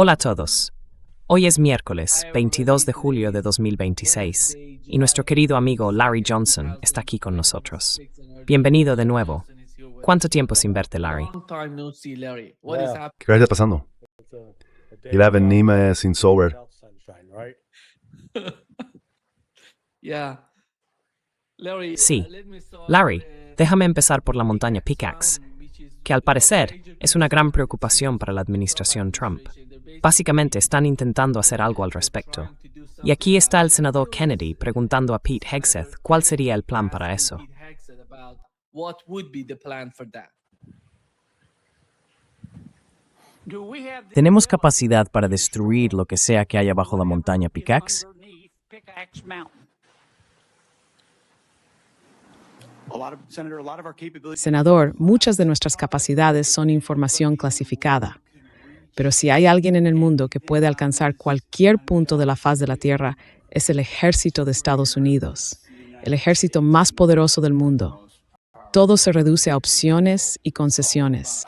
Hola a todos. Hoy es miércoles 22 de julio de 2026 y nuestro querido amigo Larry Johnson está aquí con nosotros. Bienvenido de nuevo. ¿Cuánto tiempo sin verte, Larry? ¿Qué está pasando? 11 Nima sin software. Sí. Larry, déjame empezar por la montaña Pickaxe, que al parecer es una gran preocupación para la administración Trump. Básicamente están intentando hacer algo al respecto. Y aquí está el senador Kennedy preguntando a Pete Hegseth cuál sería el plan para eso. ¿Tenemos capacidad para destruir lo que sea que haya bajo la montaña Pickaxe? Senador, muchas de nuestras capacidades son información clasificada. Pero si hay alguien en el mundo que puede alcanzar cualquier punto de la faz de la Tierra, es el ejército de Estados Unidos, el ejército más poderoso del mundo. Todo se reduce a opciones y concesiones.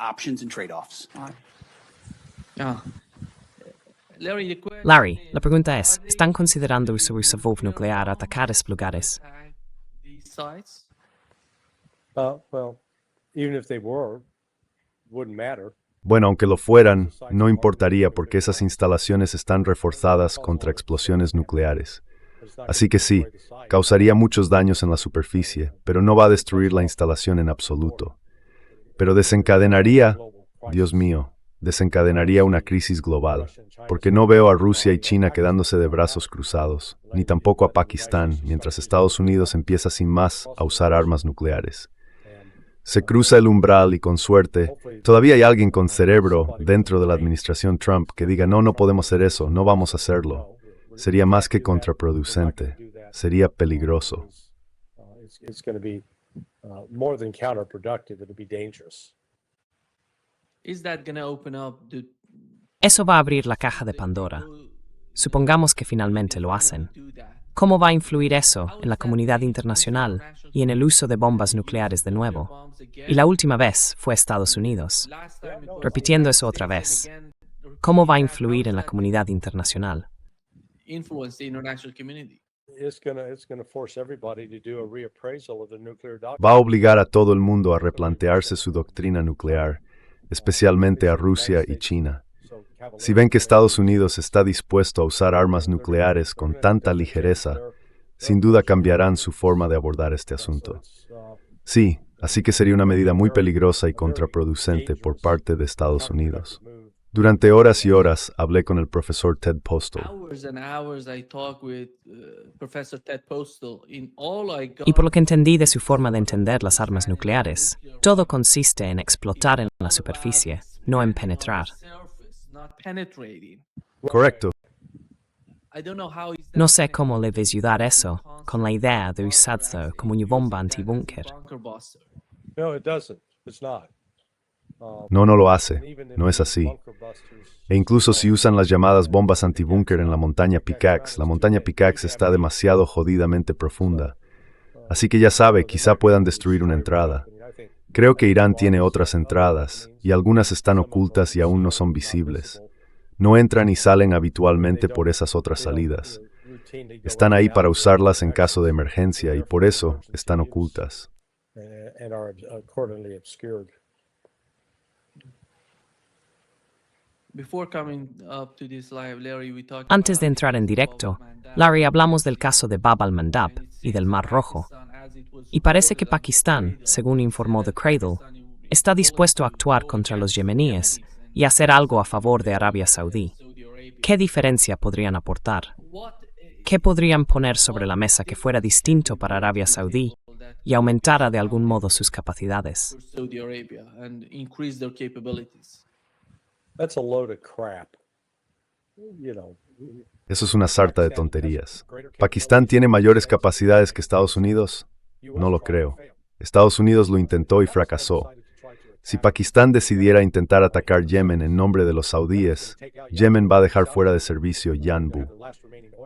Larry, la pregunta es, ¿están considerando usar su bomba nuclear a atacar esos lugares? Bueno, aunque lo fueran, no importaría porque esas instalaciones están reforzadas contra explosiones nucleares. Así que sí, causaría muchos daños en la superficie, pero no va a destruir la instalación en absoluto. Pero desencadenaría, Dios mío, desencadenaría una crisis global, porque no veo a Rusia y China quedándose de brazos cruzados, ni tampoco a Pakistán, mientras Estados Unidos empieza sin más a usar armas nucleares. Se cruza el umbral y con suerte, todavía hay alguien con cerebro dentro de la administración Trump que diga no podemos hacer eso, no vamos a hacerlo. Sería más que contraproducente, sería peligroso. Eso va a abrir la caja de Pandora. Supongamos que finalmente lo hacen. ¿Cómo va a influir eso en la comunidad internacional y en el uso de bombas nucleares de nuevo? Y la última vez fue Estados Unidos. Repitiendo eso otra vez, ¿cómo va a influir en la comunidad internacional? Va a obligar a todo el mundo a replantearse su doctrina nuclear, especialmente a Rusia y China. Si ven que Estados Unidos está dispuesto a usar armas nucleares con tanta ligereza, sin duda cambiarán su forma de abordar este asunto. Sí, así que sería una medida muy peligrosa y contraproducente por parte de Estados Unidos. Durante horas y horas hablé con el profesor Ted Postel. Y por lo que entendí de su forma de entender las armas nucleares, todo consiste en explotar en la superficie, no en penetrar. Correcto. No sé cómo le ves ayudar eso con la idea de usarlo como una bomba antibúnker. No lo hace. No es así. E incluso si usan las llamadas bombas antibúnker en la montaña Pickaxe está demasiado jodidamente profunda. Así que ya sabe, quizá puedan destruir una entrada. Creo que Irán tiene otras entradas, y algunas están ocultas y aún no son visibles. No entran y salen habitualmente por esas otras salidas. Están ahí para usarlas en caso de emergencia y por eso están ocultas. Antes de entrar en directo, Larry, hablamos del caso de Bab al-Mandab y del Mar Rojo. Y parece que Pakistán, según informó The Cradle, está dispuesto a actuar contra los yemeníes y hacer algo a favor de Arabia Saudí. ¿Qué diferencia podrían aportar? ¿Qué podrían poner sobre la mesa que fuera distinto para Arabia Saudí y aumentara de algún modo sus capacidades? Eso es una sarta de tonterías. ¿Pakistán tiene mayores capacidades que Estados Unidos? No lo creo. Estados Unidos lo intentó y fracasó. Si Pakistán decidiera intentar atacar Yemen en nombre de los saudíes, Yemen va a dejar fuera de servicio Yanbu.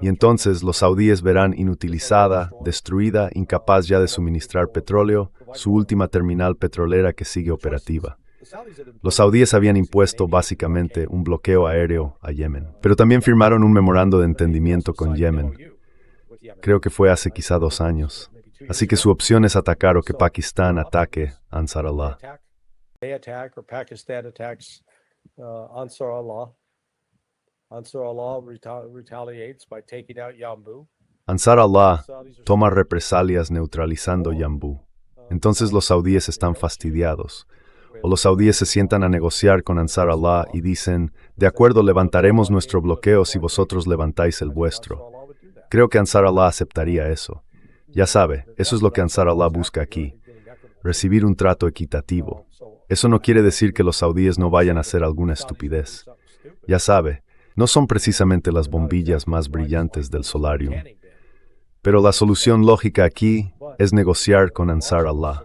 Y entonces los saudíes verán inutilizada, destruida, incapaz ya de suministrar petróleo, su última terminal petrolera que sigue operativa. Los saudíes habían impuesto básicamente un bloqueo aéreo a Yemen, pero también firmaron un memorando de entendimiento con Yemen. Creo que fue hace quizá 2 años. Así que su opción es atacar o que Pakistán ataque a Ansar Allah. They attack or Pakistan attacks Ansar Allah. Ansar Allah retaliates by taking out Yambu. Ansar Allah toma represalias neutralizando Yambu. Entonces los saudíes están fastidiados. O los saudíes se sientan a negociar con Ansar Allah y dicen, de acuerdo, levantaremos nuestro bloqueo si vosotros levantáis el vuestro. Creo que Ansar Allah aceptaría eso. Ya sabe, eso es lo que Ansar Allah busca aquí. Recibir un trato equitativo. Eso no quiere decir que los saudíes no vayan a hacer alguna estupidez. Ya sabe, no son precisamente las bombillas más brillantes del solarium. Pero la solución lógica aquí es negociar con Ansar Allah.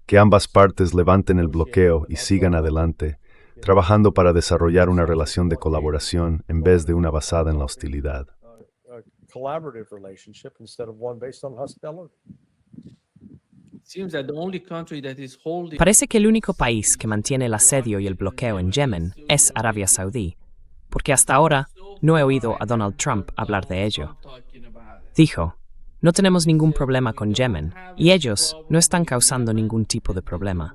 Que ambas partes levanten el bloqueo y sigan adelante, trabajando para desarrollar una relación de colaboración en vez de una basada en la hostilidad. Collaborative relationship instead of one based on hostility. Parece que el único país que mantiene el asedio y el bloqueo en Yemen es Arabia Saudí, porque hasta ahora no he oído a Donald Trump hablar de ello. Dijo, no tenemos ningún problema con Yemen, y ellos no están causando ningún tipo de problema.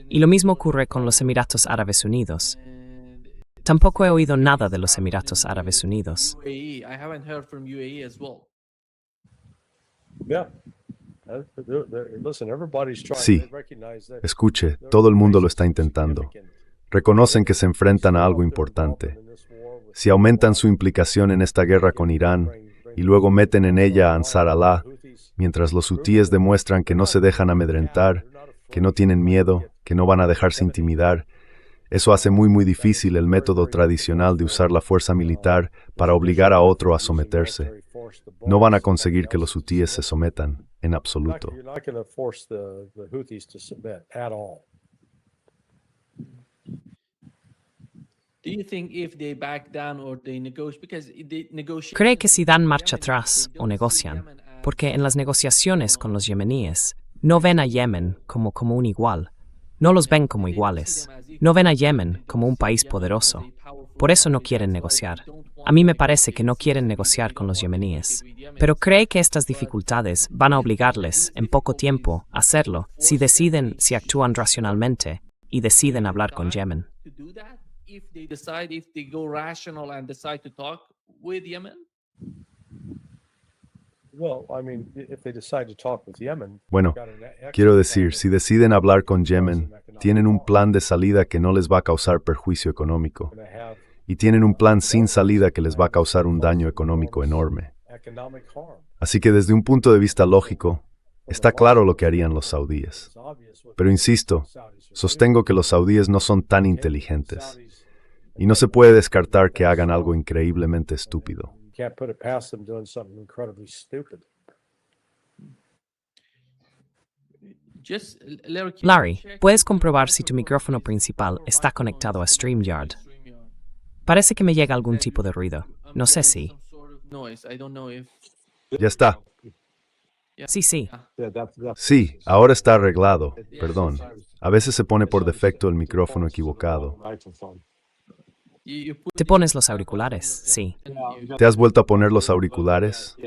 Y lo mismo ocurre con los Emiratos Árabes Unidos. Tampoco he oído nada de los Emiratos Árabes Unidos. Yeah. Listen, everybody's trying. Sí, They recognize that escuche, todo el mundo lo está intentando. Reconocen que se enfrentan a algo importante. Si aumentan su implicación en esta guerra con Irán y luego meten en ella a Ansar Allah, mientras los hutíes demuestran que no se dejan amedrentar, que no tienen miedo, que no van a dejarse intimidar, eso hace muy difícil el método tradicional de usar la fuerza militar para obligar a otro a someterse. No van a conseguir que los hutíes se sometan, en absoluto. You're not going to force the Houthis to submit at all. ¿Cree que si dan marcha atrás o negocian? Porque en las negociaciones con los yemeníes no ven a Yemen como un igual. No los ven como iguales. No ven a Yemen como un país poderoso. Por eso no quieren negociar. A mí me parece que no quieren negociar con los yemeníes. Pero cree que estas dificultades van a obligarles, en poco tiempo, a hacerlo si actúan racionalmente y deciden hablar con Yemen. Well, I mean, if they decide to talk with Yemen, Bueno, quiero decir, si deciden hablar con Yemen, tienen un plan de salida que no les va a causar perjuicio económico. Y tienen un plan sin salida que les va a causar un daño económico enorme. economic harm. Así que desde un punto de vista lógico, está claro lo que harían los saudíes. Pero insisto, sostengo que los saudíes no son tan inteligentes. Y no se puede descartar que hagan algo increíblemente estúpido. You can't put it past them doing something incredibly stupid. Larry, ¿puedes comprobar si tu micrófono principal está conectado a StreamYard? Parece que me llega algún tipo de ruido. No sé si. Ya está. Sí. Sí, ahora está arreglado. Perdón. A veces se pone por defecto el micrófono equivocado. ¿Te pones los auriculares? Sí. ¿Te has vuelto a poner los auriculares?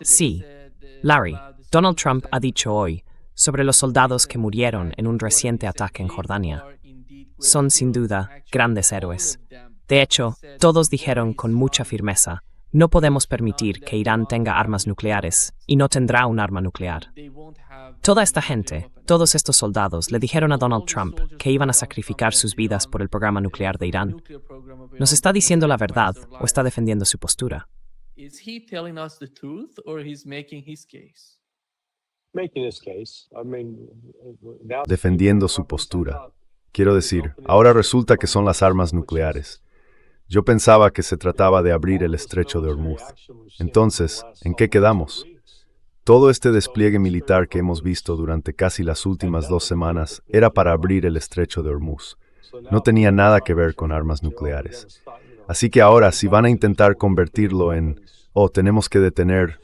Sí. Larry, Donald Trump ha dicho hoy sobre los soldados que murieron en un reciente ataque en Jordania. Son sin duda grandes héroes. De hecho, todos dijeron con mucha firmeza, no podemos permitir que Irán tenga armas nucleares y no tendrá un arma nuclear. Toda esta gente, todos estos soldados, le dijeron a Donald Trump que iban a sacrificar sus vidas por el programa nuclear de Irán. ¿Nos está diciendo la verdad o está defendiendo su postura? Making his case. I mean, now Defendiendo su postura. Quiero decir, ahora resulta que son las armas nucleares. Yo pensaba que se trataba de abrir el estrecho de Hormuz. Entonces, ¿en qué quedamos? Todo este despliegue militar que hemos visto durante casi las últimas 2 semanas era para abrir el estrecho de Hormuz. No tenía nada que ver con armas nucleares. Así que ahora, si van a intentar convertirlo en, tenemos que detener,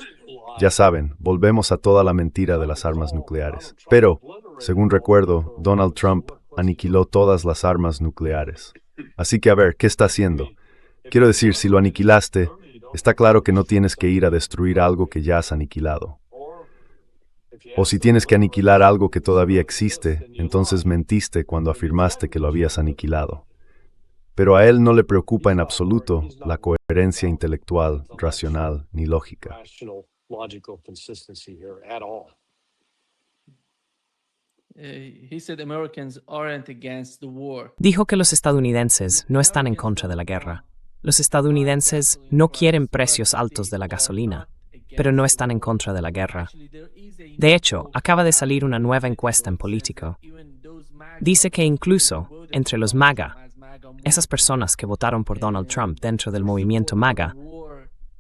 Ya saben, volvemos a toda la mentira de las armas nucleares. Pero, según recuerdo, Donald Trump aniquiló todas las armas nucleares. Así que a ver, ¿qué está haciendo? Quiero decir, si lo aniquilaste, está claro que no tienes que ir a destruir algo que ya has aniquilado. O si tienes que aniquilar algo que todavía existe, entonces mentiste cuando afirmaste que lo habías aniquilado. Pero a él no le preocupa en absoluto la coherencia intelectual, racional ni lógica. Rational, logical consistency here at all. He said Americans aren't against the war. Dijo que los estadounidenses no están en contra de la guerra. Los estadounidenses no quieren precios altos de la gasolina, pero no están en contra de la guerra. De hecho, acaba de salir una nueva encuesta en Politico. Dice que incluso entre los MAGA, esas personas que votaron por Donald Trump dentro del movimiento MAGA,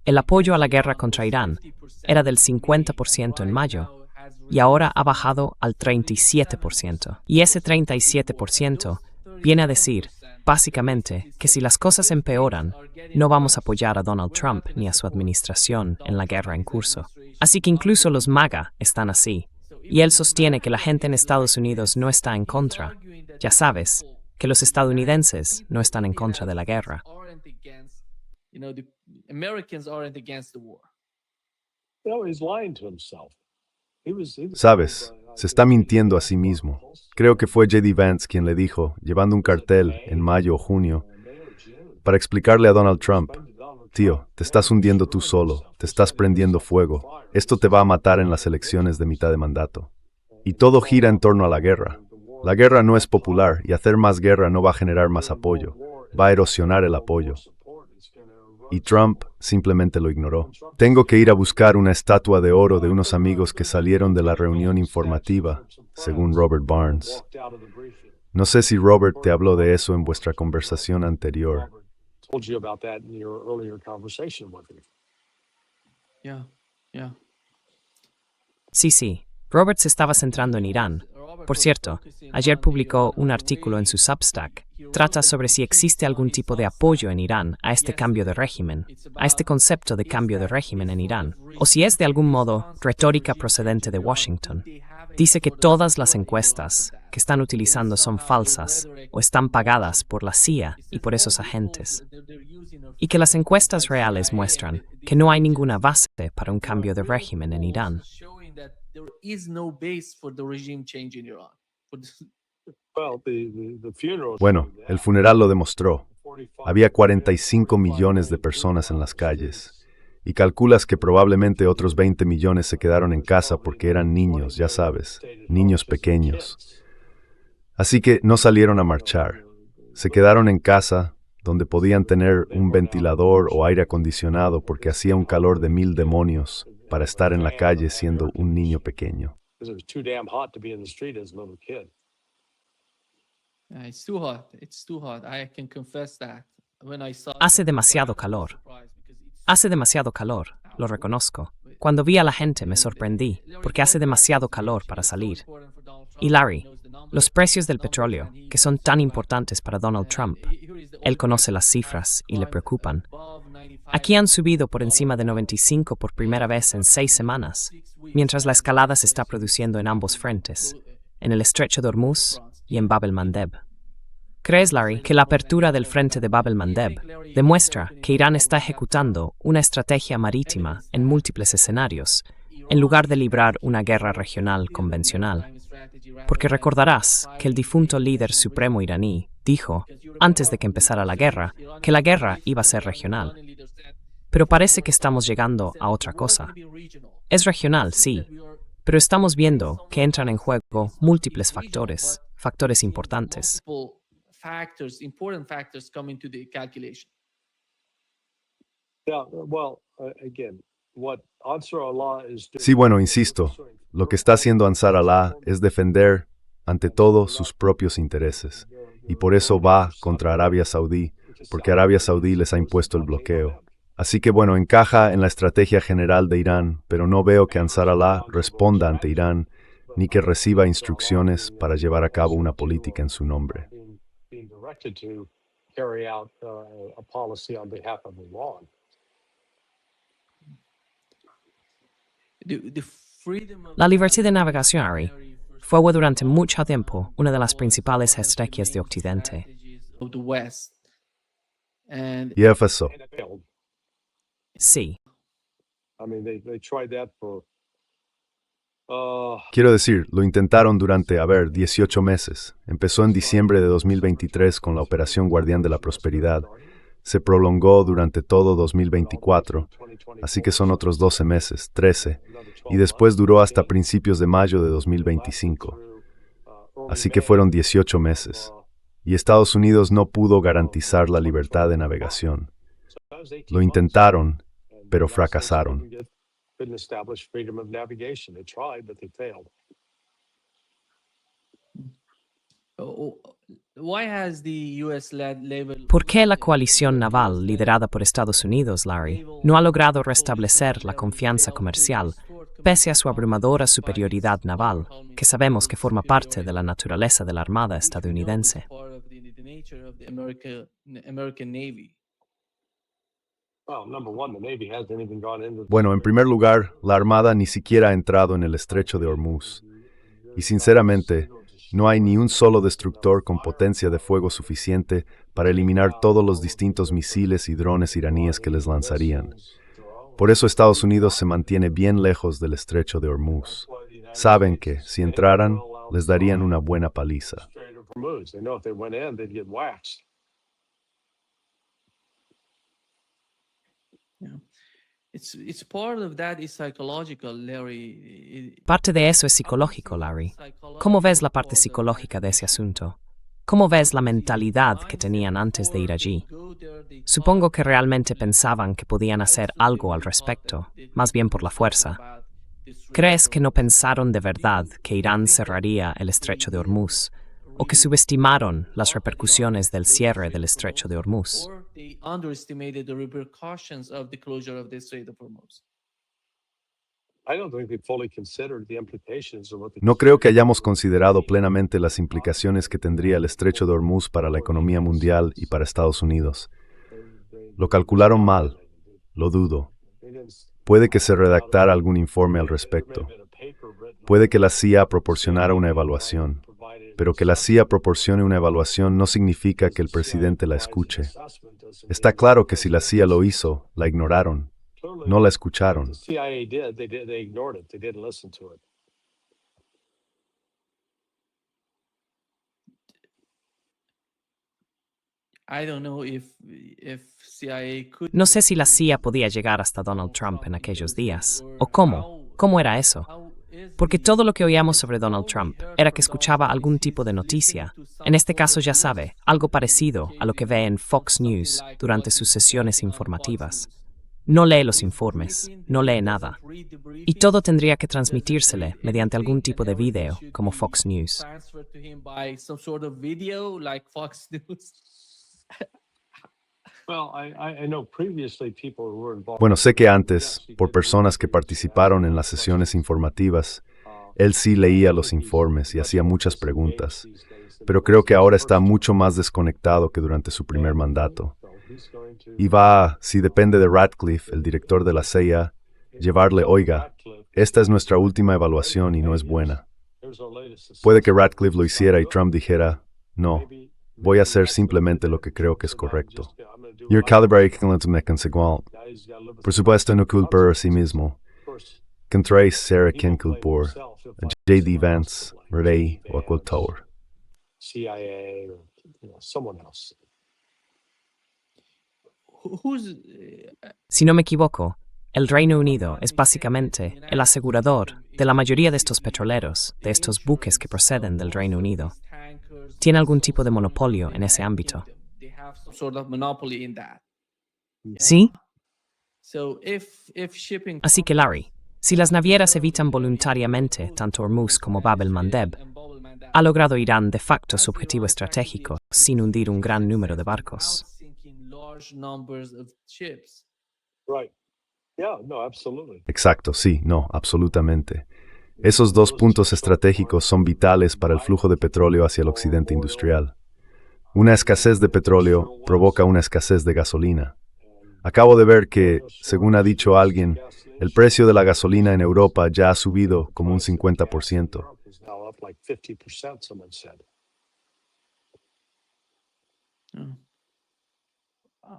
el apoyo a la guerra contra Irán era del 50% en mayo y ahora ha bajado al 37%. Y ese 37% viene a decir, básicamente, que si las cosas empeoran, no vamos a apoyar a Donald Trump ni a su administración en la guerra en curso. Así que incluso los MAGA están así. Y él sostiene que la gente en Estados Unidos no está en contra. Ya sabes, que los estadounidenses no están en contra de la guerra. The Americans aren't against the war. No, he's lying to himself. Sabes, se está mintiendo a sí mismo. Creo que fue J.D. Vance quien le dijo, llevando un cartel en mayo o junio, para explicarle a Donald Trump, tío, te estás hundiendo tú solo, te estás prendiendo fuego, esto te va a matar en las elecciones de mitad de mandato. Y todo gira en torno a la guerra. La guerra no es popular y hacer más guerra no va a generar más apoyo, va a erosionar el apoyo. Y Trump simplemente lo ignoró. Tengo que ir a buscar una estatua de oro de unos amigos que salieron de la reunión informativa, según Robert Barnes. No sé si Robert te habló de eso en vuestra conversación anterior. Told you about that in your earlier conversation with him. Yeah. Sí, Robert se estaba centrando en Irán. Por cierto, ayer publicó un artículo en su Substack. Trata sobre si existe algún tipo de apoyo en Irán a este cambio de régimen, a este concepto de cambio de régimen en Irán, o si es de algún modo retórica procedente de Washington. Dice que todas las encuestas que están utilizando son falsas o están pagadas por la CIA y por esos agentes. Y que las encuestas reales muestran que no hay ninguna base para un cambio de régimen en Irán. There is no base for the regime change in Iran. Well, the funeral. Bueno, el funeral lo demostró. Había 45 millones de personas en las calles. Y calculas que probablemente otros 20 millones se quedaron en casa porque eran niños, ya sabes, niños pequeños. Así que no salieron a marchar. Se quedaron en casa, donde podían tener un ventilador o aire acondicionado porque hacía un calor de 1000 demonios para estar en la calle siendo un niño pequeño. Because it was too damn hot to be in the street as a little kid. It's too hot. It's too hot. I can confess that. When I saw Hace demasiado calor. Hace demasiado calor, lo reconozco. Cuando vi a la gente me sorprendí, porque hace demasiado calor para salir. Y Larry, los precios del petróleo, que son tan importantes para Donald Trump, él conoce las cifras y le preocupan. Aquí han subido por encima de 95 por primera vez en 6 semanas, mientras la escalada se está produciendo en ambos frentes, en el estrecho de Hormuz y en Bab el-Mandeb. ¿Crees, Larry, que la apertura del frente de Bab el-Mandeb demuestra que Irán está ejecutando una estrategia marítima en múltiples escenarios, en lugar de librar una guerra regional convencional? Porque recordarás que el difunto líder supremo iraní dijo, antes de que empezara la guerra, que la guerra iba a ser regional. Pero parece que estamos llegando a otra cosa. Es regional, sí, pero estamos viendo que entran en juego múltiples factores importantes. important factors come into the calculation. Yeah, well, again, what Ansar Allah is doing. Sí, bueno, insisto, lo que está haciendo Ansar Allah es defender, ante todo, sus propios intereses. Y por eso va contra Arabia Saudí, porque Arabia Saudí les ha impuesto el bloqueo. Así que bueno, encaja en la estrategia general de Irán, pero no veo que Ansar Allah responda ante Irán, ni que reciba instrucciones para llevar a cabo una política en su nombre. Being directed to carry out a policy on behalf of Iran. La libertad de navegación, Ari, fue durante mucho tiempo una de las principales estrategias de Occidente. of the West. And Y Éfeso. And it failed. Sí, I mean, they tried that for, Quiero decir, lo intentaron durante, 18 meses. Empezó en diciembre de 2023 con la Operación Guardián de la Prosperidad. Se prolongó durante todo 2024, así que son otros 12 meses, 13, y después duró hasta principios de mayo de 2025. Así que fueron 18 meses. Y Estados Unidos no pudo garantizar la libertad de navegación. Lo intentaron, pero fracasaron. couldn't establish freedom of navigation. They tried, but they failed. why has the U.S.-led level? ¿por qué la coalición naval liderada por Estados Unidos, Larry, no ha logrado restablecer la confianza comercial, pese a su abrumadora superioridad naval, que sabemos que forma parte de la naturaleza de la Armada estadounidense? Part of the nature of the American Navy. Well, number one, the Navy hasn't even gone into. Bueno, en primer lugar, la Armada ni siquiera ha entrado en el estrecho de Hormuz. Y sinceramente, no hay ni un solo destructor con potencia de fuego suficiente para eliminar todos los distintos misiles y drones iraníes que les lanzarían. Por eso Estados Unidos se mantiene bien lejos del estrecho de Hormuz. Saben que, si entraran, les darían una buena paliza. Strait of Hormuz. They know if they went in, they'd get waxed. It's part of that is psychological, Larry. Parte de eso es psicológico, Larry. ¿Cómo ves la parte psicológica de ese asunto? ¿Cómo ves la mentalidad que tenían antes de ir allí? Supongo que realmente pensaban que podían hacer algo al respecto, más bien por la fuerza. ¿Crees que no pensaron de verdad que Irán cerraría el estrecho de Hormuz, o que subestimaron las repercusiones del cierre del estrecho de Hormuz? Or they underestimated the repercussions of the closure of the Strait of Hormuz. I don't think they fully considered the implications of what the. No creo que hayamos considerado plenamente las implicaciones que tendría el estrecho de Hormuz para la economía mundial y para Estados Unidos. Lo calcularon mal, lo dudo. Puede que se redactara algún informe al respecto. Puede que la CIA proporcionara una evaluación. Pero que la CIA proporcione una evaluación no significa que el presidente la escuche. Está claro que si la CIA lo hizo, la ignoraron. No la escucharon. The CIA did. They ignored it. They didn't listen to it. I don't know if CIA could. No sé si la CIA podía llegar hasta Donald Trump en aquellos días, o cómo era eso. Porque todo lo que oíamos sobre Donald Trump era que escuchaba algún tipo de noticia, en este caso ya sabe, algo parecido a lo que ve en Fox News durante sus sesiones informativas. No lee los informes, no lee nada. Y todo tendría que transmitírsele mediante algún tipo de video, como Fox News. Transferred to him by some sort of video like Fox News. Well, I know previously people who were involved. Bueno, sé que antes, por personas que participaron en las sesiones informativas, él sí leía los informes y hacía muchas preguntas, pero creo que ahora está mucho más desconectado que durante su primer mandato. Y va, si depende de Ratcliffe, el director de la CIA, llevarle, oiga, esta es nuestra última evaluación y no es buena. Puede que Ratcliffe lo hiciera y Trump dijera, no, voy a hacer simplemente lo que creo que es correcto. Your calibre equivalente me igual. Por supuesto, no culpar a sí mismo. Contrae ser quien culpar a J.D. Vance, Rey o a cual Tower. CIA or someone else. Who's Si no me equivoco, el Reino Unido es básicamente el asegurador de la mayoría de estos petroleros, de estos buques que proceden del Reino Unido. ¿Tiene algún tipo de monopolio en ese ámbito? they have some sort of monopoly in that. ¿Sí? So if shipping Así que, Larry, si las navieras evitan voluntariamente tanto Hormuz como Bab el-Mandeb, ha logrado Irán de facto su objetivo estratégico sin hundir un gran número de barcos. sinking large numbers of ships. Right. Yeah, no, absolutely. Exacto, sí, no, absolutamente. Esos dos puntos estratégicos son vitales para el flujo de petróleo hacia el occidente industrial. Una escasez de petróleo provoca una escasez de gasolina. Acabo de ver que, según ha dicho alguien, el precio de la gasolina en Europa ya ha subido como un 50%. Is now up like 50%, someone said.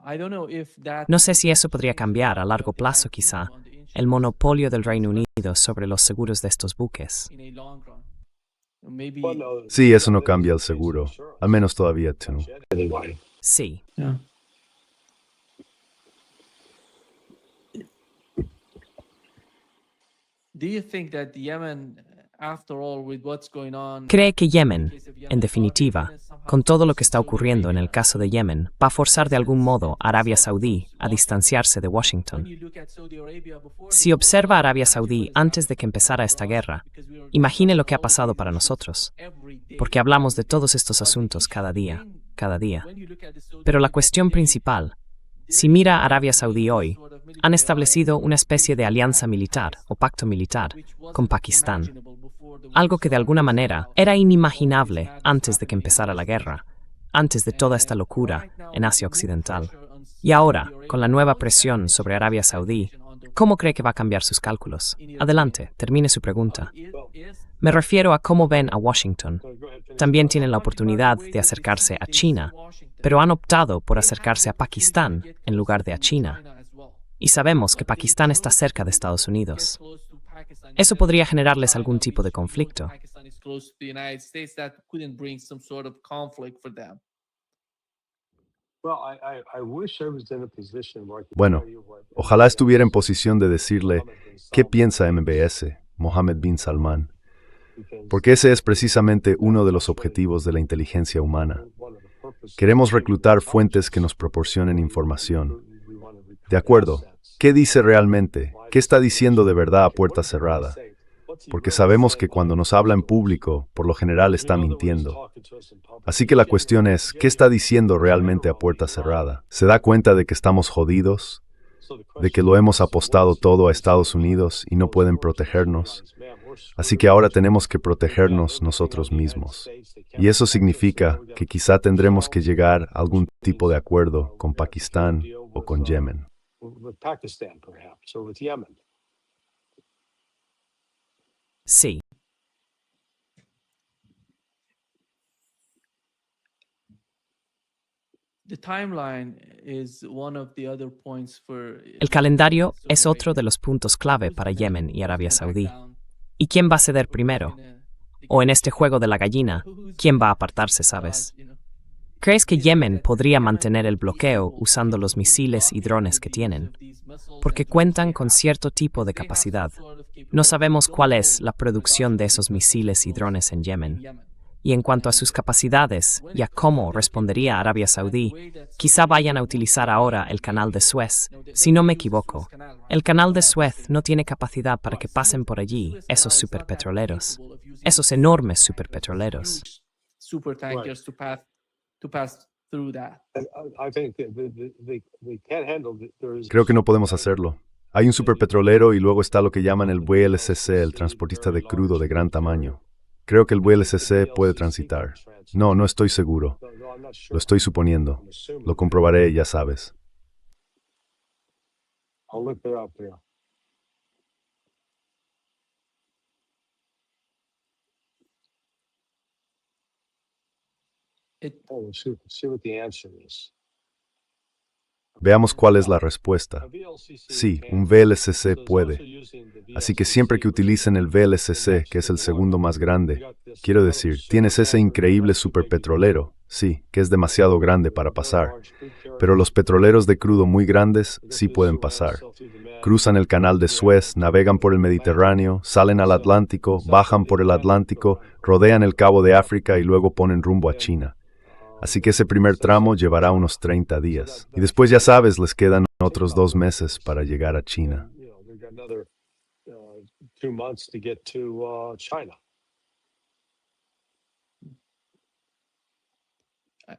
I don't know if that No sé si eso podría cambiar a largo plazo quizá el monopolio del Reino Unido sobre los seguros de estos buques. in a long run. Maybe Well, no, Sí, eso no cambia el seguro, al menos todavía tú. anyway. Sí. yeah. Do you think that Yemen, after all, with what's going on, ¿Cree que Yemen, en definitiva, con todo lo que está ocurriendo en el caso de Yemen, va a forzar de algún modo a Arabia Saudí a distanciarse de Washington? Si observa a Arabia Saudí antes de que empezara esta guerra, imagine lo que ha pasado para nosotros, porque hablamos de todos estos asuntos cada día. Pero la cuestión principal, si mira a Arabia Saudí hoy, han establecido una especie de alianza militar o pacto militar con Pakistán, algo que de alguna manera era inimaginable antes de que empezara la guerra, antes de toda esta locura en Asia Occidental. Y ahora, con la nueva presión sobre Arabia Saudí, ¿cómo cree que va a cambiar sus cálculos? Adelante, termine su pregunta. Me refiero a cómo ven a Washington. También tienen la oportunidad de acercarse a China, pero han optado por acercarse a Pakistán en lugar de a China. Y sabemos que Pakistán está cerca de Estados Unidos. Eso podría generarles algún tipo de conflicto. Pakistan is close to the United States, that couldn't bring some sort of conflict for them. Well, I wish I was in a position where I could Bueno, tell you what- ojalá estuviera en posición de decirle qué piensa MBS, Mohammed bin Salman, porque ese es precisamente uno de los objetivos de la inteligencia humana. Queremos reclutar fuentes que nos proporcionen información. De acuerdo, ¿qué dice realmente? ¿Qué está diciendo de verdad a puerta cerrada? Porque sabemos que cuando nos habla en público, por lo general está mintiendo. Así que la cuestión es, ¿qué está diciendo realmente a puerta cerrada? ¿Se da cuenta de que estamos jodidos? ¿De que lo hemos apostado todo a Estados Unidos y no pueden protegernos? Así que ahora tenemos que protegernos nosotros mismos. Y eso significa que quizá tendremos que llegar a algún tipo de acuerdo con Pakistán o con Yemen. With Pakistan, perhaps, or with Yemen. Sí. The timeline is one of the other points for El calendario es otro de los puntos clave para Yemen y Arabia Saudí. ¿Y quién va a ceder primero? O en este juego de la gallina, ¿quién va a apartarse, sabes? ¿Crees que Yemen podría mantener el bloqueo usando los misiles y drones que tienen? Porque cuentan con cierto tipo de capacidad. No sabemos cuál es la producción de esos misiles y drones en Yemen. Y en cuanto a sus capacidades y a cómo respondería Arabia Saudí, quizá vayan a utilizar ahora el canal de Suez. Si no me equivoco, el canal de Suez no tiene capacidad para que pasen por allí esos superpetroleros, esos enormes superpetroleros. Supertankers to pass through that. I think that they can't handle Creo que no podemos hacerlo. Hay un superpetrolero y luego está lo que llaman el VLCC, el transportista de crudo de gran tamaño. Creo que el VLCC puede transitar. No estoy seguro. Lo estoy suponiendo. Lo comprobaré, ya sabes. I'll look it up here. Oh, see what the answer is. Veamos cuál es la respuesta. Sí, un VLCC puede. Así que siempre que utilicen el VLCC, que es el segundo más grande, quiero decir, tienes ese increíble superpetrolero, sí, que es demasiado grande para pasar. Pero los petroleros de crudo muy grandes sí pueden pasar. Cruzan el canal de Suez, navegan por el Mediterráneo, salen al Atlántico, bajan por el Atlántico, rodean el Cabo de África y luego ponen rumbo a China. Así que ese primer tramo llevará unos 30 días. Y después, ya sabes, les quedan otros 2 meses para llegar a China. They've got another 2 months to get to China.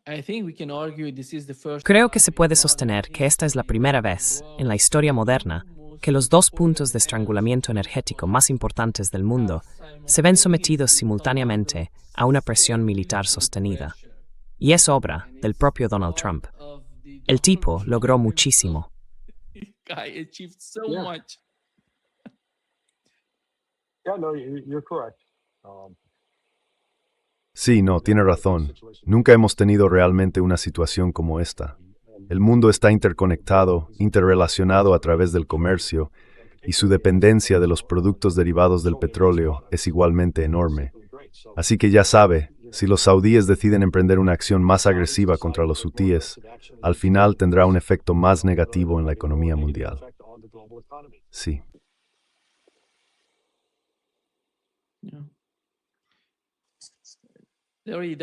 I think we can argue this is the first. Creo que se puede sostener que esta es la primera vez en la historia moderna que los 2 puntos de estrangulamiento energético más importantes del mundo se ven sometidos simultáneamente a una presión militar sostenida. Y es obra del propio Donald Trump. El tipo logró muchísimo. Guy achieved so Yeah. much. Yeah, no, you're correct. Sí, no, tiene razón. Nunca hemos tenido realmente una situación como esta. El mundo está interconectado, interrelacionado a través del comercio, y su dependencia de los productos derivados del petróleo es igualmente enorme. Así que ya sabe, si los saudíes deciden emprender una acción más agresiva contra los hutíes, al final tendrá un efecto más negativo en la economía mundial. Sí. Yeah. Larry,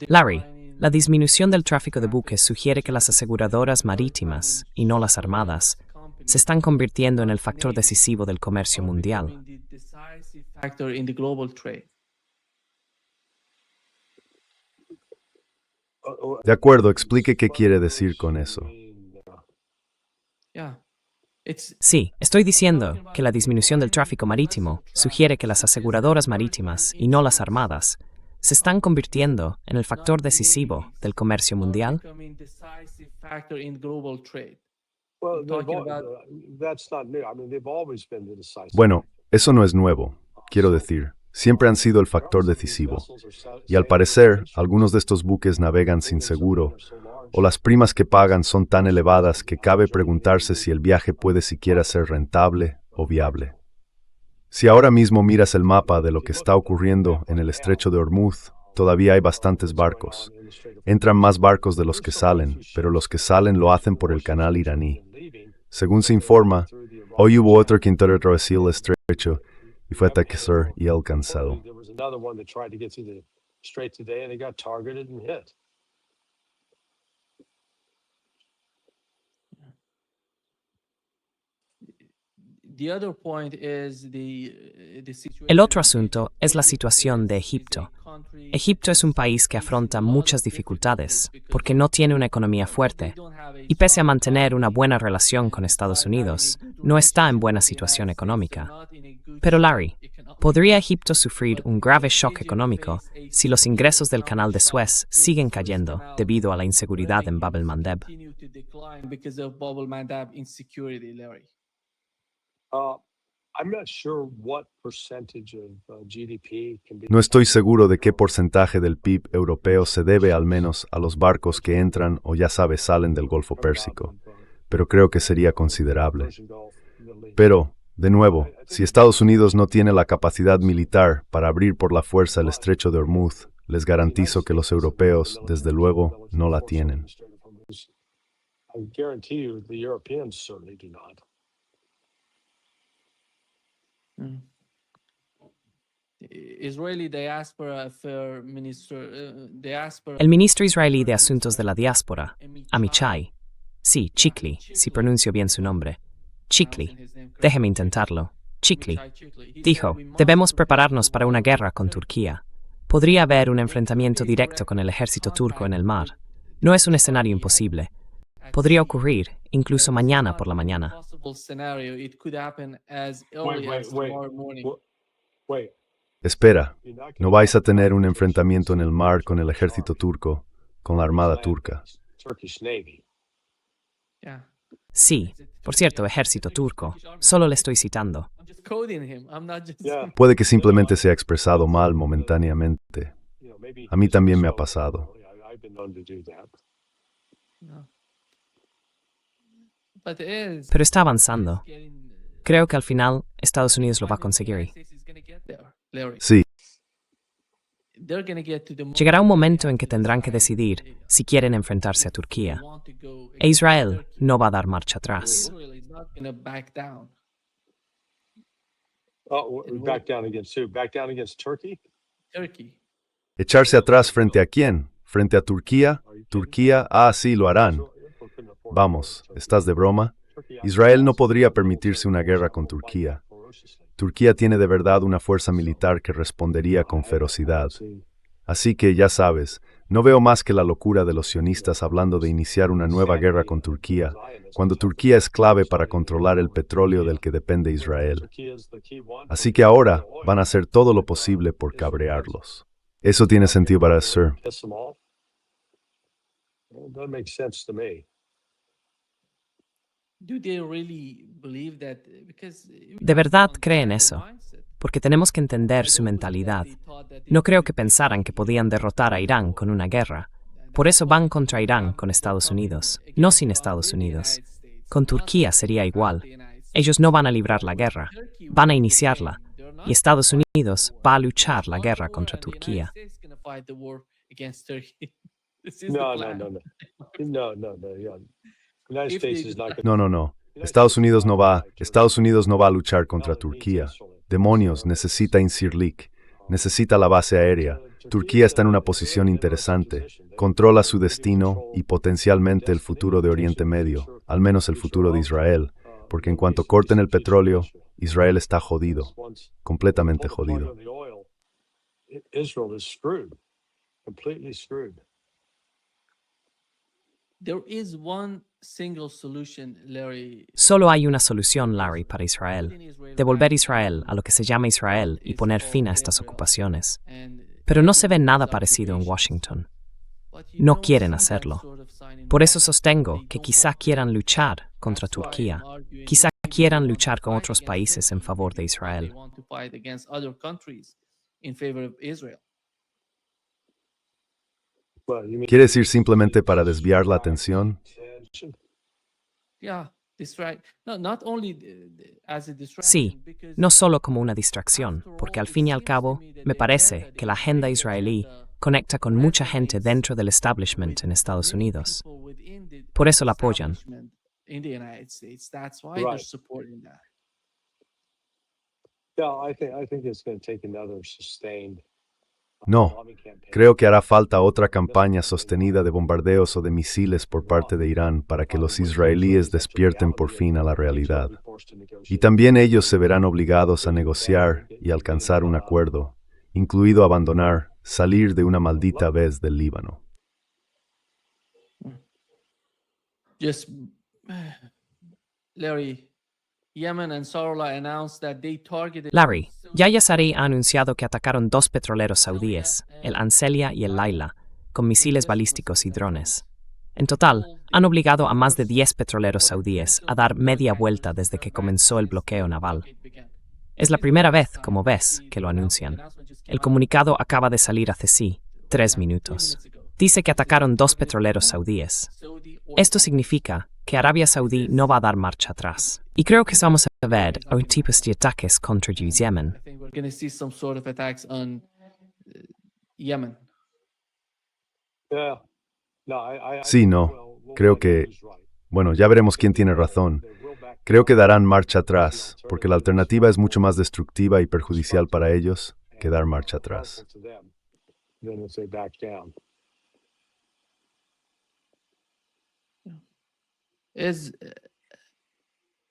Larry, la disminución del tráfico de buques sugiere que las aseguradoras marítimas, y no las armadas, se están convirtiendo en el factor decisivo del comercio mundial. factor in the global trade. De acuerdo, explique qué quiere decir con eso. Yeah. It's Sí, estoy diciendo que la disminución del tráfico marítimo sugiere que las aseguradoras marítimas, y no las armadas, se están convirtiendo en el factor decisivo del comercio mundial. becoming decisive factor in global trade. Well, Talking about- that's not new. I mean, they've always been the decisive. Bueno, eso no es nuevo. Quiero decir, siempre han sido el factor decisivo. Y al parecer, algunos de estos buques navegan sin seguro, o las primas que pagan son tan elevadas que cabe preguntarse si el viaje puede siquiera ser rentable o viable. Si ahora mismo miras el mapa de lo que está ocurriendo en el estrecho de Hormuz, todavía hay bastantes barcos. Entran más barcos de los que salen, pero los que salen lo hacen por el canal iraní. Según se informa, hoy hubo otro que intentó atravesar el estrecho y fue ataque y alcanzado. There was another one that tried to get through the strait today, and they got targeted and hit. The other point is the situation El otro asunto es la situación de Egipto. country Egipto es un país que afronta muchas dificultades porque no tiene una economía fuerte y pese a mantener una buena relación con Estados Unidos, no está en buena situación económica. Pero Larry, ¿podría Egipto sufrir un grave shock económico si los ingresos del canal de Suez siguen cayendo debido a la inseguridad en Bab el-Mandeb? continue to decline because of Bab el-Mandab insecurity, Larry? I'm not sure what percentage of GDP can be. No estoy seguro de qué porcentaje del PIB europeo se debe al menos a los barcos que entran o ya sabes salen del Golfo Pérsico, pero creo que sería considerable. Pero, de nuevo, si Estados Unidos no tiene la capacidad militar para abrir por la fuerza el estrecho de Hormuz, les garantizo que los europeos, desde luego, no la tienen. I guarantee you the Europeans certainly do not. Israeli Diaspora Affair Minister, Diaspora El ministro israelí de Asuntos de la Diáspora, Amichai, sí, Chikli, si pronuncio bien su nombre, Chikli, déjeme intentarlo, Chikli, dijo, debemos prepararnos para una guerra con Turquía. Podría haber un enfrentamiento directo con el ejército turco en el mar. No es un escenario imposible. Podría ocurrir, incluso mañana por la mañana. possible scenario, it could happen as early as tomorrow morning. Wait, Espera, you're not no vais a tener un enfrentamiento en el mar con el ejército turco, con la armada turca. Turkish Navy. Yeah. Sí, por cierto, ejército turco. Solo le estoy citando. I'm just quoting him. I'm not just Yeah. Puede que simplemente se ha expresado mal momentáneamente. You know, maybe A mí también me ha pasado. I've been known to do that. No. But it is Pero está avanzando. getting Creo que al final Estados Unidos lo va a conseguir. States is gonna get there, Larry. Sí, They're gonna get to the Llegará un momento en que tendrán que decidir si quieren enfrentarse a Turquía. want to go E Israel no va a dar marcha atrás. Israel is not gonna back down. Oh, back down against who? Back down against Turkey? Turkey. ¿echarse atrás frente a quién? ¿Frente a Turquía? Turquía, sí, lo harán. Vamos, ¿estás de broma? Israel no podría permitirse una guerra con Turquía. Turquía tiene de verdad una fuerza militar que respondería con ferocidad. Así que, ya sabes, no veo más que la locura de los sionistas hablando de iniciar una nueva guerra con Turquía, cuando Turquía es clave para controlar el petróleo del que depende Israel. Así que ahora van a hacer todo lo posible por cabrearlos. Eso tiene sentido para Sir. Piss them off? Well, it doesn't make sense to me. Well, Do they really believe that? Because ¿De verdad creen eso? Porque tenemos que entender su mentalidad. No creo que pensaran que podían derrotar a Irán con una guerra. Por eso van contra Irán con Estados Unidos, no sin Estados Unidos. Con Turquía sería igual. Ellos no van a librar la guerra, van a iniciarla. Y Estados Unidos va a luchar la guerra contra Turquía. No, no, no, no. No, no, no, yeah. United States is not No, no, no. Estados Unidos no va a luchar contra Turquía. Demonios, necesita Incirlik, necesita la base aérea. Turquía está en una posición interesante, controla su destino y potencialmente el futuro de Oriente Medio, al menos el futuro de Israel, porque en cuanto corten el petróleo, Israel está jodido, completamente jodido. Israel is screwed, completely screwed. There is one single solution, Larry. Solo hay una solución, Larry, para Israel. Devolver Israel a lo que se llama Israel y poner fin a estas ocupaciones. Pero no se ve nada parecido en Washington. No quieren hacerlo. Por eso sostengo que quizá quieran luchar contra Turquía. Quizá quieran luchar con otros países en favor de Israel. ¿Quiere decir simplemente para desviar la atención? Sí, no solo como una distracción, porque al fin y al cabo, me parece que la agenda israelí conecta con mucha gente dentro del establishment en Estados Unidos. Por eso la apoyan. No, creo que hará falta otra campaña sostenida de bombardeos o de misiles por parte de Irán para que los israelíes despierten por fin a la realidad. Y también ellos se verán obligados a negociar y alcanzar un acuerdo, incluido abandonar, salir de una maldita vez del Líbano. Larry, Yahya Saree ha anunciado que atacaron 2 petroleros saudíes, el Ancelia y el Laila, con misiles balísticos y drones. En total, han obligado a más de 10 petroleros saudíes a dar media vuelta desde que comenzó el bloqueo naval. Es la primera vez, como ves, que lo anuncian. El comunicado acaba de salir hace 3 minutos. Dice que atacaron 2 petroleros saudíes. Esto significa que Arabia Saudí no va a dar marcha atrás. Y creo que vamos a ver un tipo de ataques contra Yemen. Sí, no. Creo que... Bueno, ya veremos quién tiene razón. Creo que darán marcha atrás, porque la alternativa es mucho más destructiva y perjudicial para ellos que dar marcha atrás.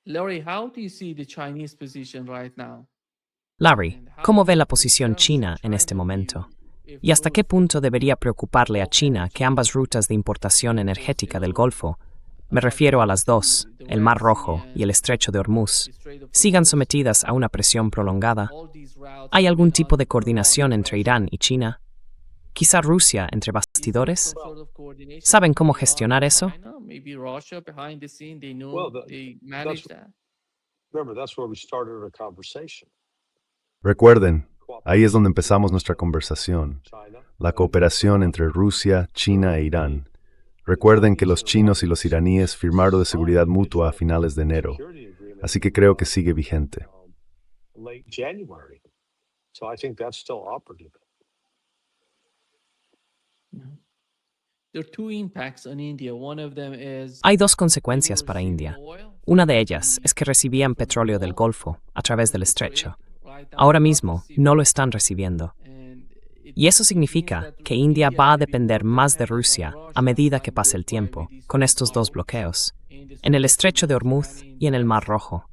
Larry, how do you see the Chinese position right now? Larry, ¿cómo ve la posición china en este momento? ¿Y hasta qué punto debería preocuparle a China que ambas rutas de importación energética del Golfo, me refiero a las dos, el Mar Rojo y el Estrecho de Hormuz, sigan sometidas a una presión prolongada? ¿Hay algún tipo de coordinación entre Irán y China? ¿Quizá Rusia entre bastidores? ¿Saben cómo gestionar eso? Recuerden, ahí es donde empezamos nuestra conversación, la cooperación entre Rusia, China e Irán. Recuerden que los chinos y los iraníes firmaron de seguridad mutua a finales de enero, así que creo que sigue vigente. Hay 2 consecuencias para India. Una de ellas es que recibían petróleo del Golfo a través del estrecho. Ahora mismo no lo están recibiendo. Y eso significa que India va a depender más de Rusia a medida que pase el tiempo, con estos 2 bloqueos, en el Estrecho de Hormuz y en el Mar Rojo.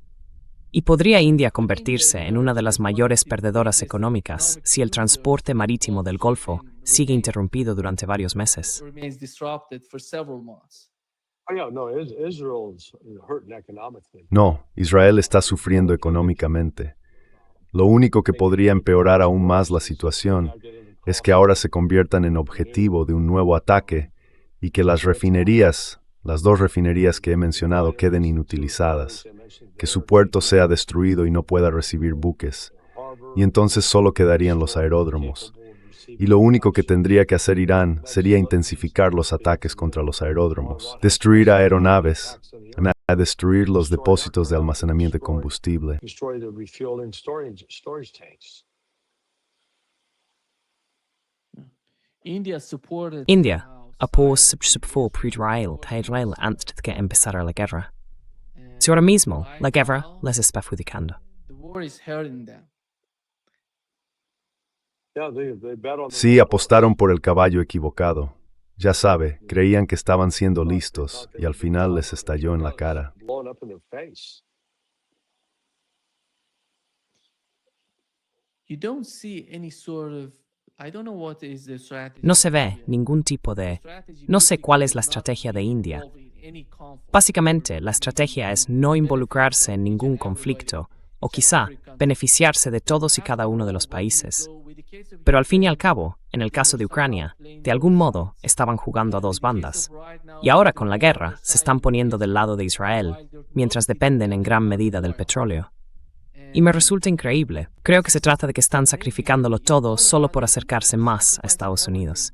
Y podría India convertirse en una de las mayores perdedoras económicas si el transporte marítimo del Golfo sigue interrumpido durante varios meses. No, Israel está sufriendo económicamente. Lo único que podría empeorar aún más la situación es que ahora se conviertan en objetivo de un nuevo ataque y que las refinerías, las dos refinerías que he mencionado queden inutilizadas, que su puerto sea destruido y no pueda recibir buques, y entonces solo quedarían los aeródromos. Y lo único que tendría que hacer Irán sería intensificar los ataques contra los aeródromos, destruir aeronaves, a destruir los depósitos de almacenamiento de combustible. destroy the refueling storage tanks. India oppose subfor Israel ta Israel antes de que empezara la guerra. Si ahora mismo la guerra les está perjudicando. The war is hurting them. Yeah, they bet on the Sí, apostaron por el caballo equivocado. Ya sabe, creían que estaban siendo listos y al final les estalló en la cara. blowing up in their face. You don't see any sort of, I don't know what is the strategy. No se ve ningún tipo de... No sé cuál es la estrategia de India. Básicamente, la estrategia es no involucrarse en ningún conflicto o quizá beneficiarse de todos y cada uno de los países. Pero al fin y al cabo, en el caso de Ucrania, de algún modo estaban jugando a dos bandas. Y ahora con la guerra se están poniendo del lado de Israel, mientras dependen en gran medida del petróleo. Y me resulta increíble. Creo que se trata de que están sacrificándolo todo solo por acercarse más a Estados Unidos.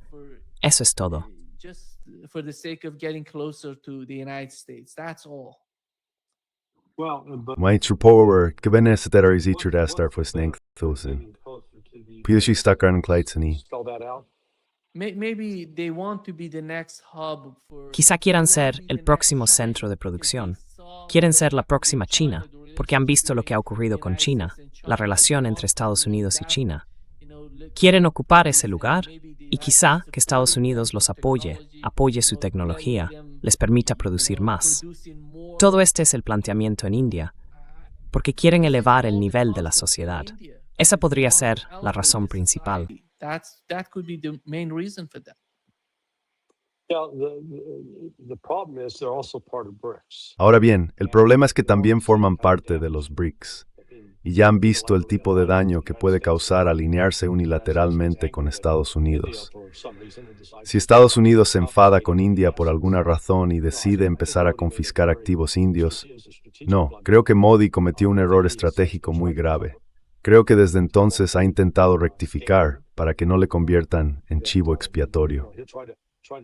Eso es todo. Just for the sake of getting closer to the United States. That's all. Well, but Mijn truppower, gewennes der is iets der star voor snink thusen. Piedje stakker en kleitseni. spell that out. Maybe they want to be the next hub for... Quizá quieran ser el próximo centro de producción. Quieren ser la próxima China, porque han visto lo que ha ocurrido con China, la relación entre Estados Unidos y China. Quieren ocupar ese lugar y quizá que Estados Unidos los apoye su tecnología, les permita producir más. Todo este es el planteamiento en India, porque quieren elevar el nivel de la sociedad. Esa podría ser la razón principal. That could be the main reason for that. Yeah, the problem is they're also part of BRICS. Ahora bien, el problema es que también forman parte de los BRICS, y ya han visto el tipo de daño que puede causar alinearse unilateralmente con Estados Unidos. Si Estados Unidos se enfada con India por alguna razón y decide empezar a confiscar activos indios, no, creo que Modi cometió un error estratégico muy grave. Creo que desde entonces ha intentado rectificar para que no le conviertan en chivo expiatorio.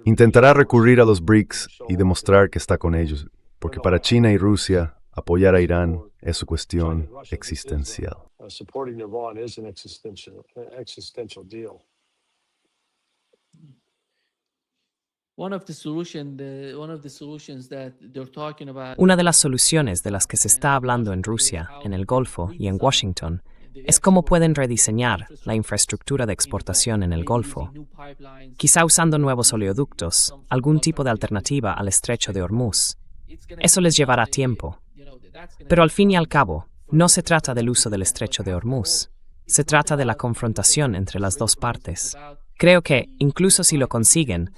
Intentará recurrir a los BRICS y demostrar que está con ellos, porque para China y Rusia, apoyar a Irán es su cuestión existencial. Supporting Iran is an existential deal. One of the solutions that they're talking about Una de las soluciones de las que se está hablando en Rusia, en el Golfo y en Washington es cómo pueden rediseñar la infraestructura de exportación en el Golfo, quizá usando nuevos oleoductos, algún tipo de alternativa al estrecho de Hormuz. Eso les llevará tiempo. Pero al fin y al cabo, no se trata del uso del estrecho de Hormuz. Se trata de la confrontación entre las dos partes. Creo que, incluso si lo consiguen,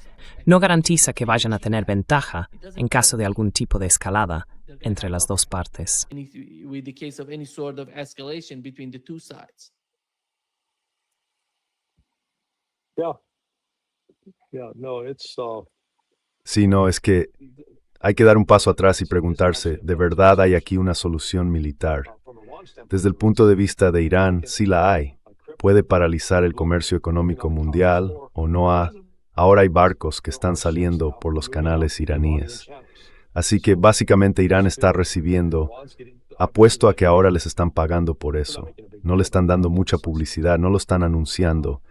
no garantiza que vayan a tener ventaja en caso de algún tipo de escalada entre las dos partes. with the case of any sort of escalation between the two sides. Yeah. Yeah, no, it's Sí, no, es que hay que dar un paso atrás y preguntarse, ¿de verdad hay aquí una solución militar? Desde el punto de vista de Irán, sí la hay. Puede paralizar el comercio económico mundial o no ha. Ahora hay barcos que están saliendo por los canales iraníes. Así que básicamente Irán está recibiendo, apuesto a que ahora les están pagando por eso. No le están dando mucha publicidad, no lo están anunciando,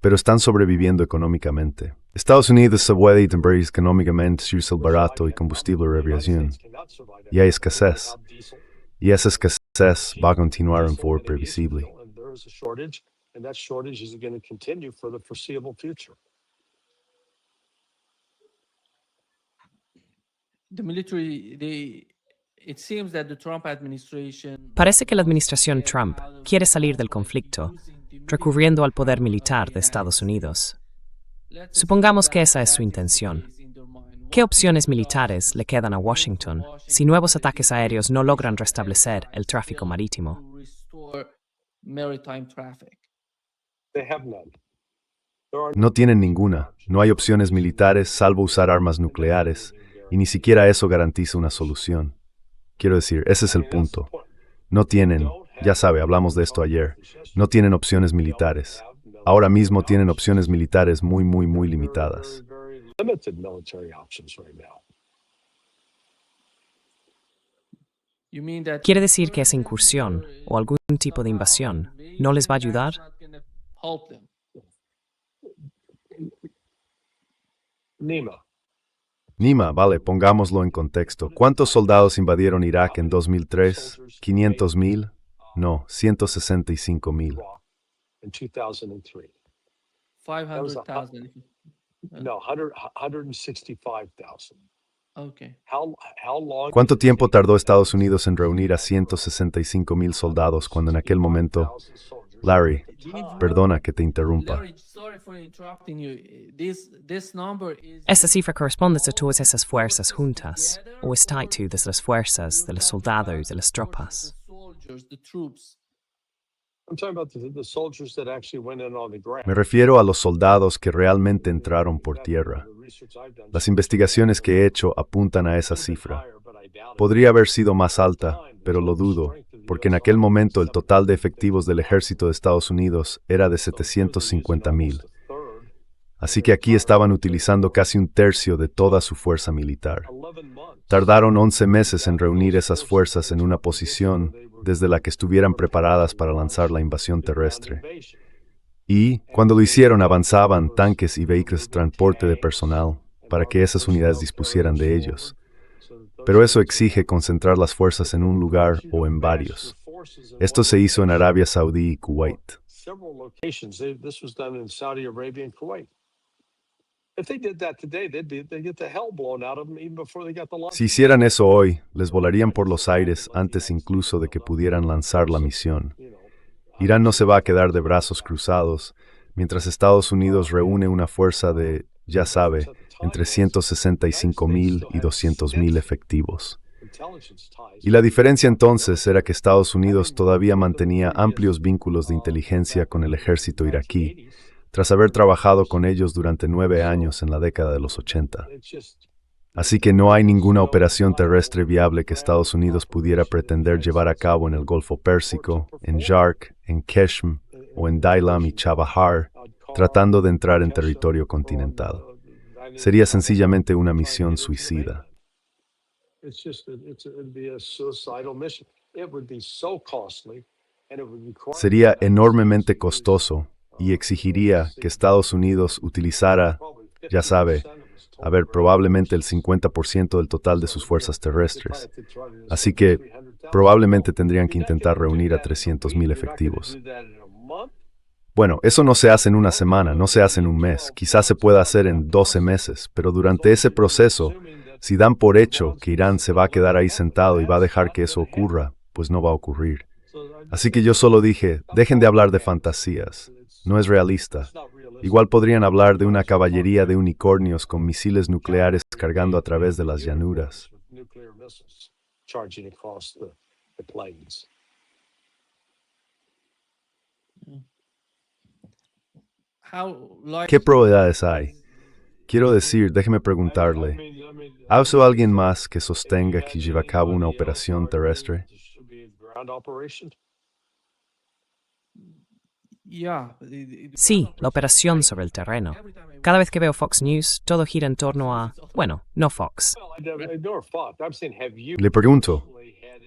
pero están sobreviviendo económicamente. Estados Unidos se puede también económicamente si usa el barato y combustible de aviación. Y hay escasez. Y esa escasez va a continuar en forma previsible. there is a shortage, and that shortage is going to continue for the foreseeable future. The military, it seems that the Trump administration Parece que la administración Trump quiere salir del conflicto, recurriendo al poder militar de Estados Unidos. Supongamos que esa es su intención. ¿Qué opciones militares le quedan a Washington si nuevos ataques aéreos no logran restablecer el tráfico marítimo? restore maritime traffic. They have none. There are No tienen ninguna. No hay opciones militares salvo usar armas nucleares. y ni siquiera eso garantiza una solución. Quiero decir, ese es el punto. No tienen, ya sabe, hablamos de esto ayer, no tienen opciones militares. Ahora mismo tienen opciones militares muy, muy, muy limitadas. Limited military options right now. You mean that ¿Quiere decir que esa incursión o algún tipo de invasión no les va a ayudar? help them? Nima. Nima, vale, pongámoslo en contexto. ¿Cuántos soldados invadieron Irak en 2003? ¿500,000? No, 165,000. In 2003. 500,000. No, 165,000. Okay. How long? ¿Cuánto tiempo tardó Estados Unidos en reunir a 165,000 soldados cuando en aquel momento... Larry, perdona que te interrumpa. Larry, sorry for interrupting you. This number is Esta cifra corresponde a todas esas fuerzas juntas, o está hecho de las fuerzas, de los soldados, de las tropas. the soldiers, the troops. I'm talking about the soldiers that actually went in on the ground. Me refiero a los soldados que realmente entraron por tierra. Las investigaciones que he hecho apuntan a esa cifra. Podría haber sido más alta, pero lo dudo, porque en aquel momento el total de efectivos del ejército de Estados Unidos era de 750,000. Así que aquí estaban utilizando casi un tercio de toda su fuerza militar. Tardaron 11 meses en reunir esas fuerzas en una posición desde la que estuvieran preparadas para lanzar la invasión terrestre. Y, cuando lo hicieron, avanzaban tanques y vehículos de transporte de personal para que esas unidades dispusieran de ellos. Pero eso exige concentrar las fuerzas en un lugar o en varios. Esto se hizo en Arabia Saudí y Kuwait. Several locations. This was done in Saudi Arabia and Kuwait. If they did that today, they'd get the hell blown out of them even before they got the launch. Si hicieran eso hoy, les volarían por los aires antes incluso de que pudieran lanzar la misión. Irán no se va a quedar de brazos cruzados mientras Estados Unidos reúne una fuerza de, ya sabe, entre 165,000 y 200,000 efectivos. Y la diferencia entonces era que Estados Unidos todavía mantenía amplios vínculos de inteligencia con el ejército iraquí, tras haber trabajado con ellos durante 9 años en la década de los 80. Así que no hay ninguna operación terrestre viable que Estados Unidos pudiera pretender llevar a cabo en el Golfo Pérsico, en Jarq, en Keshm o en Dailam y Chabahar, tratando de entrar en territorio continental. Sería sencillamente una misión suicida. It'd be a suicidal mission. It would be so costly, and it would require Sería enormemente costoso y exigiría que Estados Unidos utilizara, ya sabe, probablemente el 50% del total de sus fuerzas terrestres. Así que probablemente tendrían que intentar reunir a 300,000 efectivos. Bueno, eso no se hace en una semana, no se hace en un mes, quizás se pueda hacer en 12 meses, pero durante ese proceso, si dan por hecho que Irán se va a quedar ahí sentado y va a dejar que eso ocurra, pues no va a ocurrir. Así que yo solo dije, dejen de hablar de fantasías, no es realista. Igual podrían hablar de una caballería de unicornios con misiles nucleares cargando a través de las llanuras. nuclear missiles charging across the plains. ¿Qué probabilidades hay? Quiero decir, déjeme preguntarle, ¿ha usado alguien más que sostenga que lleva a cabo una operación terrestre? Ground operation? Sí, la operación sobre el terreno. Cada vez que veo Fox News, todo gira en torno a... Bueno, no Fox. I'm saying, have you Le pregunto,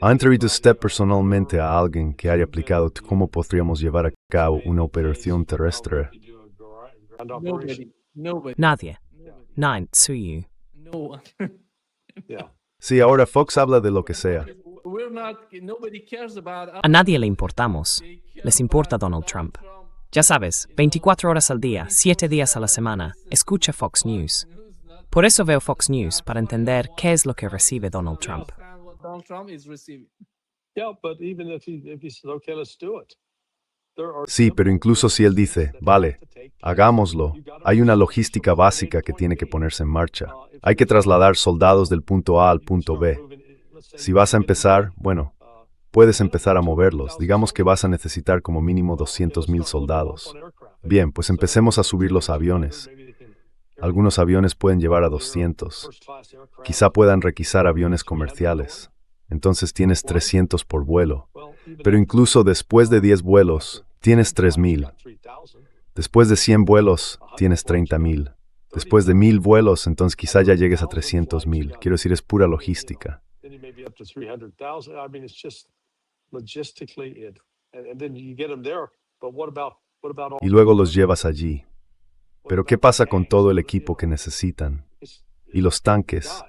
¿ha entrevistado usted personalmente a alguien que haya aplicado cómo podríamos llevar a cabo una operación terrestre? ground operation? Nobody. Nadie. Nein, Tsuyu. No one. Yeah. Sí, ahora Fox habla de lo que sea. Nobody cares about us. A nadie le importamos. Les importa Donald Trump. Ya sabes, 24 horas al día, 7 días a la semana, escucha Fox News. Por eso veo Fox News, para entender qué es lo que recibe Donald Trump. What Donald Trump is receiving. Yeah, but even if he says, okay, let's do it. There are Sí, pero incluso si él dice, vale, hagámoslo, hay una logística básica que tiene que ponerse en marcha. Hay que trasladar soldados del punto A al punto B. Si vas a empezar, bueno, puedes empezar a moverlos. Digamos que vas a necesitar como mínimo 200,000 soldados. Bien, pues empecemos a subir los aviones. Algunos aviones pueden llevar a 200. Quizá puedan requisar aviones comerciales. Entonces tienes 300 por vuelo. Pero incluso después de 10 vuelos, tienes 3,000. Después de 100 vuelos, tienes 30,000. Después de 1,000 vuelos, entonces quizá ya llegues a 300,000. Quiero decir, es pura logística. Y luego los llevas allí. Pero ¿qué pasa con todo el equipo que necesitan? Y los tanques.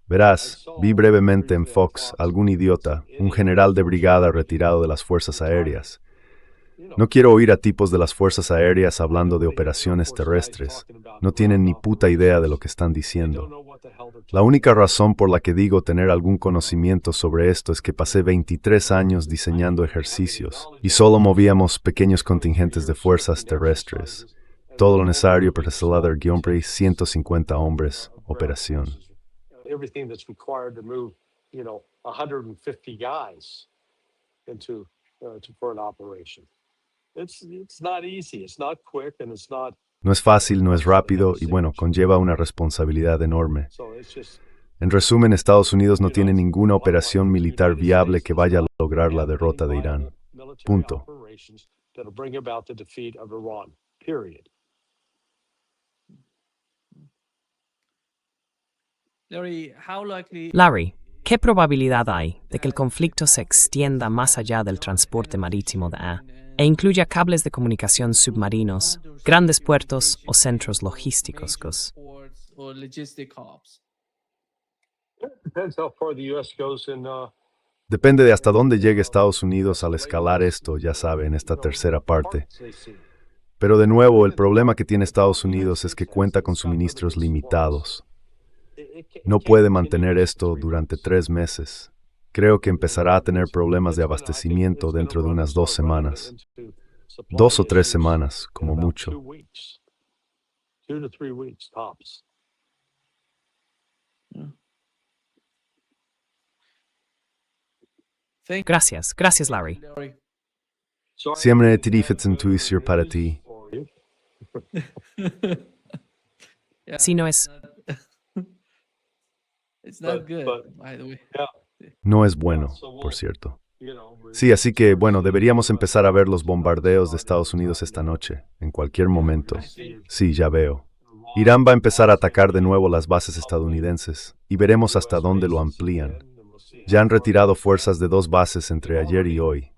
Verás, vi brevemente en Fox algún idiota, un general de brigada retirado de las Fuerzas Aéreas. No quiero oír a tipos de las Fuerzas Aéreas hablando de operaciones terrestres. No tienen ni puta idea de lo que están diciendo. La única razón por la que digo tener algún conocimiento sobre esto es que pasé 23 años diseñando ejercicios y solo movíamos pequeños contingentes de fuerzas terrestres. Todo lo necesario para trasladar 150 hombres, operación. Everything that's required to move, 150 guys for an operation. It's not easy, it's not quick, and it's not. No es fácil, no es rápido y bueno, conlleva una responsabilidad enorme. En resumen, Estados Unidos no tiene ninguna operación militar viable que vaya a lograr la derrota de Irán. Punto. Larry, ¿qué probabilidad hay de que el conflicto se extienda más allá del transporte marítimo de A e incluya cables de comunicación submarinos, grandes puertos o centros logísticos? Depende de hasta dónde llegue Estados Unidos al escalar esto, ya sabe, en esta tercera parte. Pero de nuevo, el problema que tiene Estados Unidos es que cuenta con suministros limitados. No puede mantener esto durante 3 meses. Creo que empezará a tener problemas de abastecimiento dentro de unas 2 semanas. 2 o 3 semanas, como mucho. Gracias, Larry. Siempre tirifitzen para ti. Si no es... No es bueno, por cierto. Sí, así que, bueno, deberíamos empezar a ver los bombardeos de Estados Unidos esta noche, en cualquier momento. Sí, ya veo. Irán va a empezar a atacar de nuevo las bases estadounidenses, y veremos hasta dónde lo amplían. Ya han retirado fuerzas de 2 bases entre ayer y hoy.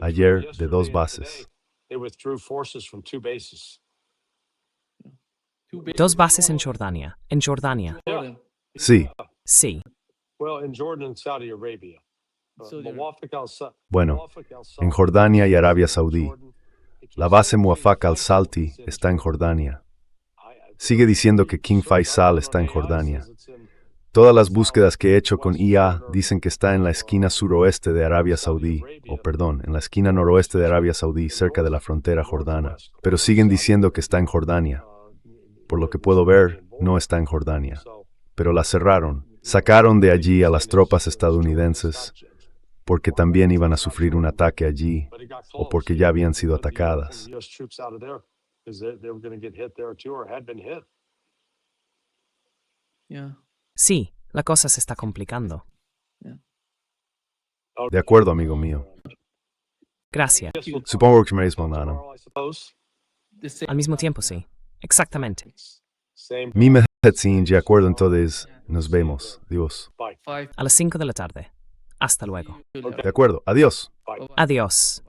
Ayer, de 2 bases. 2 bases en Jordania. ¿En Jordania? Sí. Sí. Bueno, en Jordania y Arabia Saudí. La base Muwafaq al-Salti está en Jordania. Sigue diciendo que King Faisal está en Jordania. Todas las búsquedas que he hecho con IA dicen que está en la esquina suroeste de Arabia Saudí, en la esquina noroeste de Arabia Saudí, cerca de la frontera jordana. Pero siguen diciendo que está en Jordania. Por lo que puedo ver, no está en Jordania. Pero la cerraron. Sacaron de allí a las tropas estadounidenses porque también iban a sufrir un ataque allí o porque ya habían sido atacadas. Sí, la cosa se está complicando. De acuerdo, amigo mío. Gracias. Supongo que me es mañana. Al mismo tiempo, sí. Exactamente. Mi mehetsin, de acuerdo, entonces nos vemos. Dios. A las 5 de la tarde. Hasta luego. De acuerdo, adiós. Adiós.